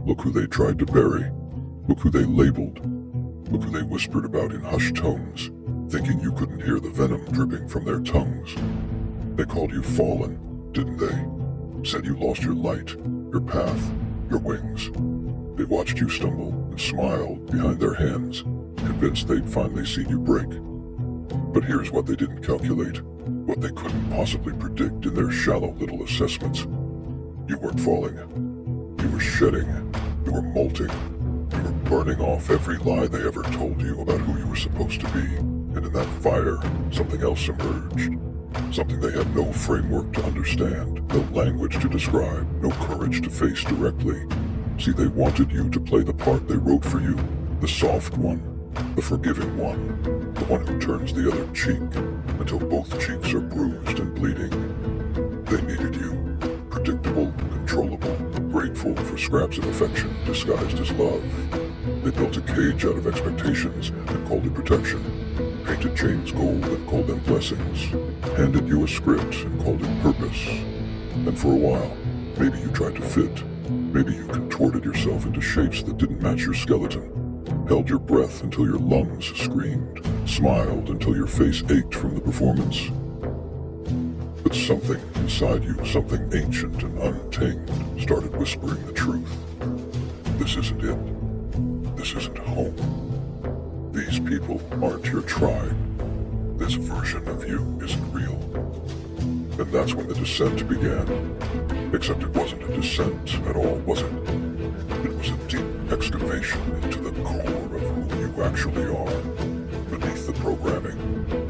Look who they tried to bury. Look who they labeled. Look who they whispered about in hushed tones, thinking you couldn't hear the venom dripping from their tongues. They called you fallen, didn't they? Said you lost your light, your path, your wings. They watched you stumble and smiled behind their hands, convinced they'd finally seen you break. But here's what they didn't calculate, what they couldn't possibly predict in their shallow little assessments. You weren't falling. You were shedding. You were molting. You were burning off every lie they ever told you about who you were supposed to be. And in that fire, something else emerged. Something they had no framework to understand, no language to describe, no courage to face directly. See, they wanted you to play the part they wrote for you, the soft one, the forgiving one, the one who turns the other cheek until both cheeks are bruised and bleeding. They needed you, predictable, controllable, grateful for scraps of affection disguised as love. They built a cage out of expectations and called it protection, painted chains gold and called them blessings, handed you a script and called it purpose. And for a while, maybe you tried to fit. Maybe you contorted yourself into shapes that didn't match your skeleton, held your breath until your lungs screamed, smiled until your face ached from the performance. But something inside you, something ancient and untamed, started whispering the truth. This isn't it. This isn't home. These people aren't your tribe. This version of you isn't real. And that's when the descent began. Except it wasn't a descent at all, was it? It was a deep excavation into the core of who you actually are. Beneath the programming,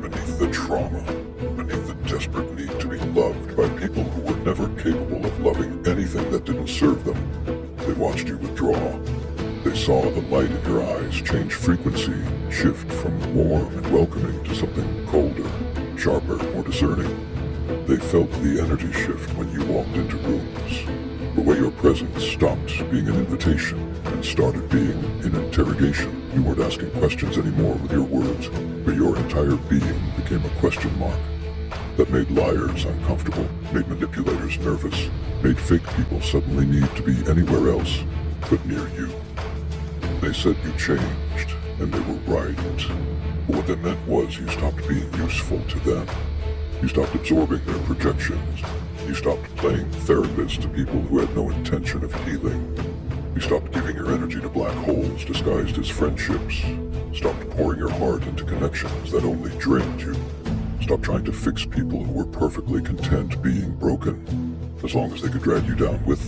beneath the trauma, beneath the desperate need to be loved by people who were never capable of loving anything that didn't serve them. They watched you withdraw. They saw the light in your eyes change frequency, shift from warm and welcoming to something colder, sharper, more discerning. They felt the energy shift when you walked into rooms, the way your presence stopped being an invitation and started being an interrogation. You weren't asking questions anymore with your words, but your entire being became a question mark. That made liars uncomfortable, made manipulators nervous, made fake people suddenly need to be anywhere else but near you. They said you changed, and they were right. But what they meant was you stopped being useful to them. You stopped absorbing their projections. You stopped playing therapist to people who had no intention of healing. You stopped giving your energy to black holes disguised as friendships. Stopped pouring your heart into connections that only drained you. Stopped trying to fix people who were perfectly content being broken, as long as they could drag you down with